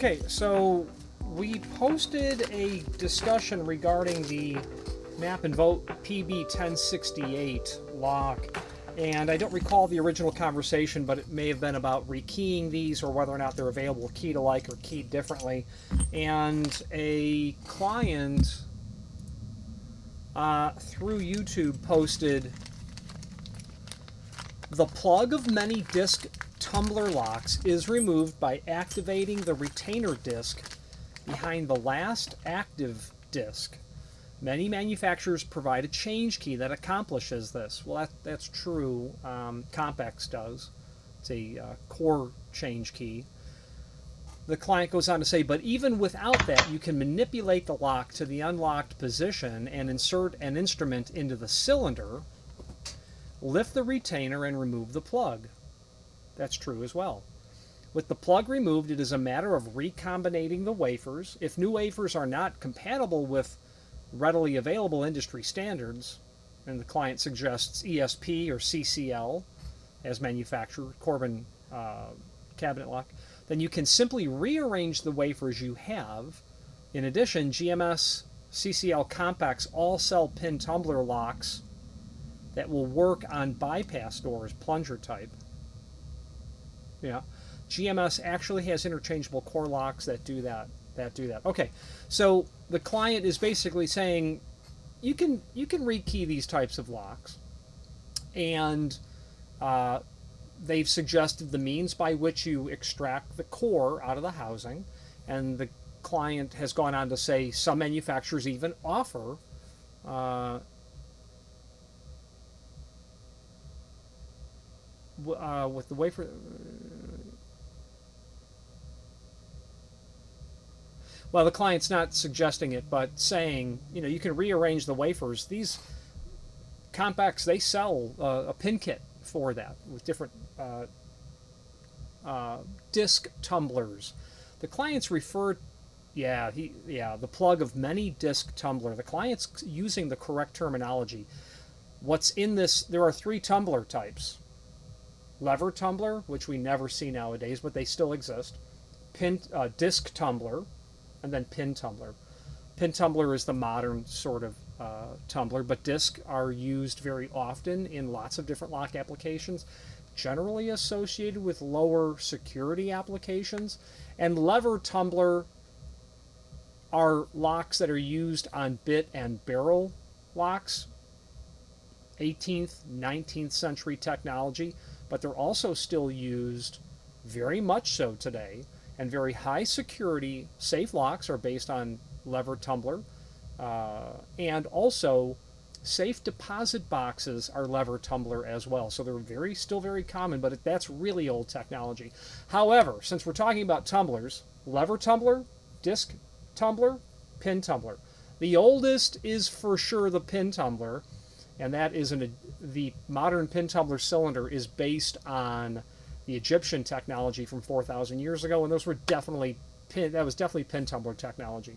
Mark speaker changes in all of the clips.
Speaker 1: Okay, so we posted a discussion regarding the Knape and Vogt PB1068 lock, and I don't recall the original conversation, but it may have been about rekeying these or whether or not they're available keyed alike or keyed differently. And a client through YouTube posted, the plug of many disc tumbler locks is removed by activating the retainer disc behind the last active disc. Many manufacturers provide a change key that accomplishes this. Well, that's true. Compex does. It's a core change key. The client goes on to say, but even without that, you can manipulate the lock to the unlocked position and insert an instrument into the cylinder, lift the retainer, and remove the plug. That's true as well. With the plug removed, it is a matter of recombinating the wafers. If new wafers are not compatible with readily available industry standards, and the client suggests ESP or CCL as manufacturer, Corbin cabinet lock, then you can simply rearrange the wafers you have. In addition, GMS CCL Compex all-cell pin tumbler locks that will work on bypass doors, plunger type. Yeah, GMS actually has interchangeable core locks that do that. Okay, so the client is basically saying you can rekey these types of locks, and they've suggested the means by which you extract the core out of the housing, and the client has gone on to say some manufacturers even offer with the wafer. Well, the client's not suggesting it, but saying, you can rearrange the wafers. These Compex, they sell a pin kit for that with different disc tumblers. The client's referred, the plug of many disc tumbler. The client's using the correct terminology. What's in this? There are 3 tumbler types. Lever tumbler, which we never see nowadays, but they still exist. Disc tumbler, and then pin tumbler. Pin tumbler is the modern sort of tumbler, but disc are used very often in lots of different lock applications, generally associated with lower security applications. And lever tumbler are locks that are used on bit and barrel locks, 18th, 19th century technology, but they're also still used very much so today. And very high security safe locks are based on lever tumbler. And also safe deposit boxes are lever tumbler as well. So they're still very common, but that's really old technology. However, since we're talking about tumblers, lever tumbler, disc tumbler, pin tumbler. The oldest is for sure the pin tumbler, and that is the modern pin tumbler cylinder is based on the Egyptian technology from 4,000 years ago, and those were definitely pin tumbler technology.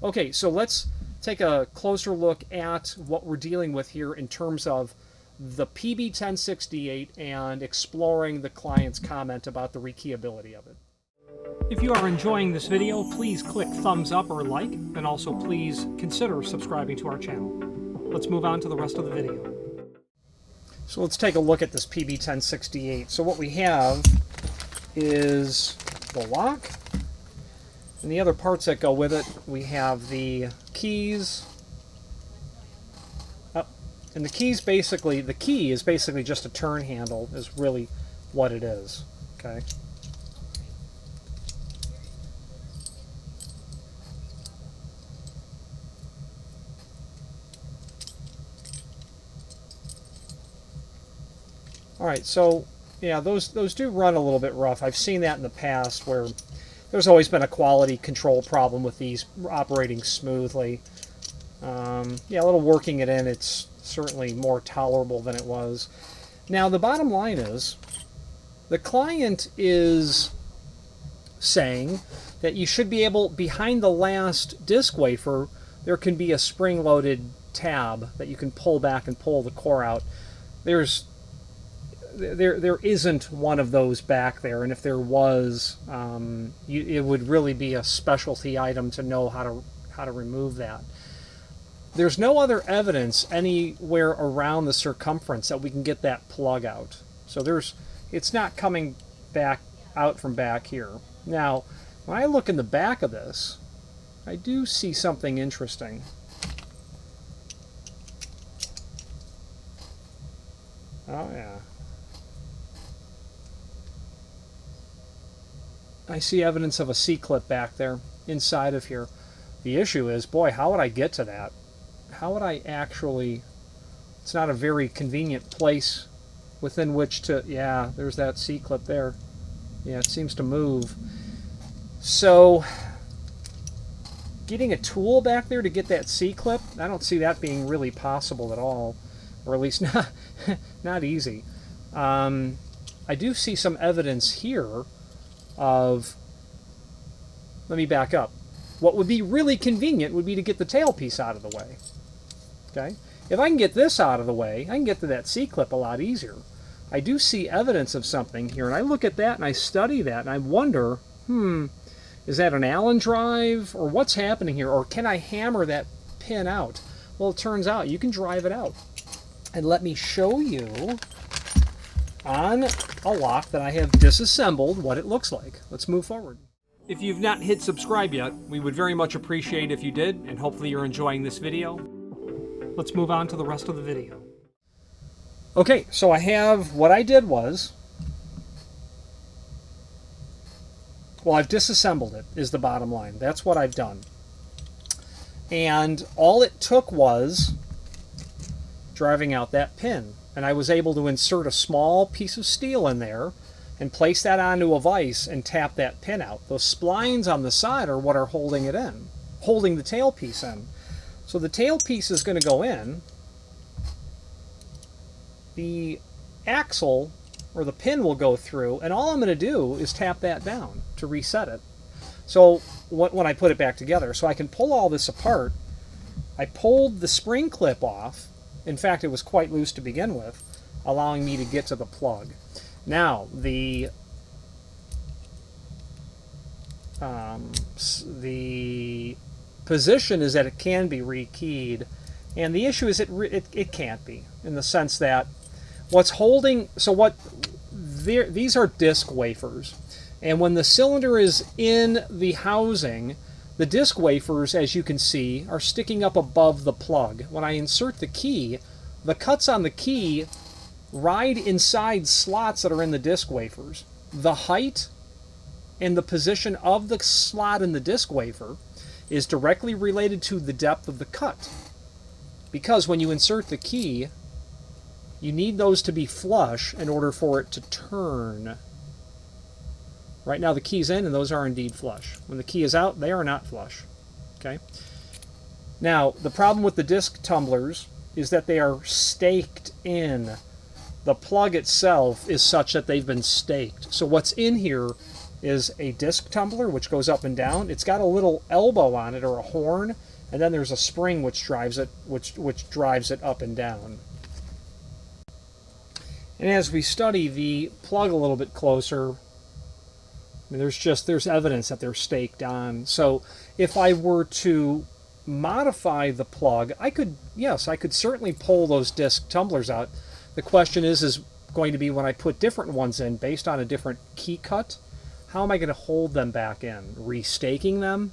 Speaker 1: Okay, so let's take a closer look at what we're dealing with here in terms of the PB1068 and exploring the client's comment about the rekeyability of it. If you are enjoying this video, please click thumbs up or like, and also please consider subscribing to our channel. Let's move on to the rest of the video. So let's take a look at this PB1068. So what we have is the lock, and the other parts that go with it. We have the keys. And the key is basically just a turn handle, is really what it is. Okay. All right, so yeah, those do run a little bit rough. I've seen that in the past where there's always been a quality control problem with these operating smoothly. A little working it in, it's certainly more tolerable than it was. Now, the bottom line is, the client is saying that you should be able, behind the last disc wafer, there can be a spring-loaded tab that you can pull back and pull the core out. there isn't one of those back there, and if there was, it would really be a specialty item to know how to remove that. There's no other evidence anywhere around the circumference that we can get that plug out. So it's not coming back out from back here. Now, when I look in the back of this, I do see something interesting. Oh yeah. I see evidence of a C-clip back there inside of here. The issue is, boy, how would I get to that? How would I actually... It's not a very convenient place within which to... Yeah, there's that C-clip there. Yeah, it seems to move. So, getting a tool back there to get that C-clip, I don't see that being really possible at all. Or at least not easy. I do see some evidence here of... Let me back up. What would be really convenient would be to get the tailpiece out of the way. Okay? If I can get this out of the way, I can get to that C-clip a lot easier. I do see evidence of something here, and I look at that and I study that, and I wonder, is that an Allen drive, or what's happening here? Or can I hammer that pin out? Well, it turns out you can drive it out. And let me show you on a lock that I have disassembled what it looks like. Let's move forward. If you've not hit subscribe yet, we would very much appreciate if you did, and hopefully you're enjoying this video. Let's move on to the rest of the video. Okay, so what I did was, well, I've disassembled it, is the bottom line. That's what I've done. And all it took was driving out that pin. And I was able to insert a small piece of steel in there and place that onto a vise and tap that pin out. Those splines on the side are what are holding it in, holding the tailpiece in. So the tailpiece is going to go in. The axle, or the pin, will go through, and all I'm going to do is tap that down to reset it. So when I put it back together, so I can pull all this apart, I pulled the spring clip off. In fact, it was quite loose to begin with, allowing me to get to the plug. Now, the position is that it can be rekeyed, and the issue is it can't be, in the sense that what's holding... these are disc wafers, and when the cylinder is in the housing, the disc wafers, as you can see, are sticking up above the plug. When I insert the key, the cuts on the key ride inside slots that are in the disc wafers. The height and the position of the slot in the disc wafer is directly related to the depth of the cut. Because when you insert the key, you need those to be flush in order for it to turn. Right now the key's in, and those are indeed flush. When the key is out, they are not flush. Okay. Now, the problem with the disc tumblers is that they are staked in. The plug itself is such that they've been staked. So what's in here is a disc tumbler, which goes up and down. It's got a little elbow on it, or a horn, and then there's a spring which drives it, which drives it up and down. And as we study the plug a little bit closer, there's evidence that they're staked on. So if I were to modify the plug, I could certainly pull those disc tumblers out. The question is going to be, when I put different ones in based on a different key cut, how am I going to hold them back in? Restaking them?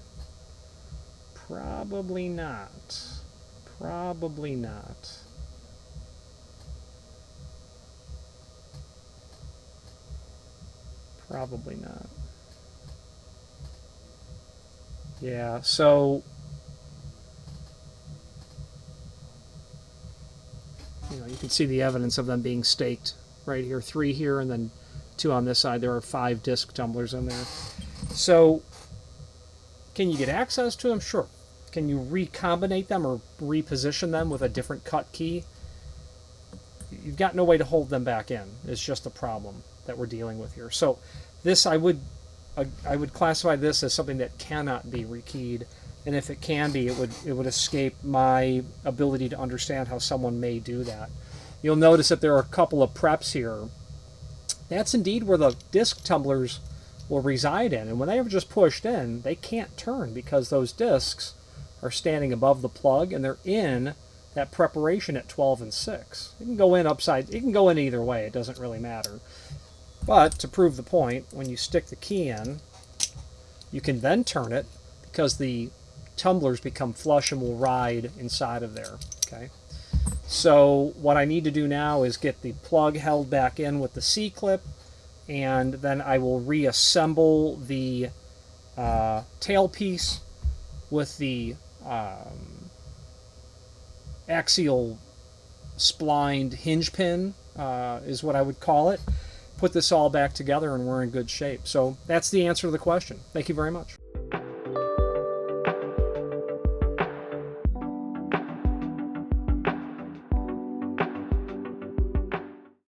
Speaker 1: Probably not. Probably not. Probably not. Yeah, so you can see the evidence of them being staked right here. 3 here, and then 2 on this side. There are 5 disc tumblers in there. So, can you get access to them? Sure. Can you recombinate them or reposition them with a different cut key? You've got no way to hold them back in. It's just the problem that we're dealing with here. So, this I would classify this as something that cannot be rekeyed, and if it can be, it would escape my ability to understand how someone may do that. You'll notice that there are a couple of preps here that's indeed where the disc tumblers will reside in. And when they are just pushed in, they can't turn because those discs are standing above the plug and they're in that preparation at 12 and 6. It can go in upside, it can go in either way, it doesn't really matter. But to prove the point, when you stick the key in, you can then turn it because the tumblers become flush and will ride inside of there. Okay. So what I need to do now is get the plug held back in with the C-clip, and then I will reassemble the tailpiece with the axial splined hinge pin, is what I would call it. Put this all back together and we're in good shape. So that's the answer to the question. Thank you very much.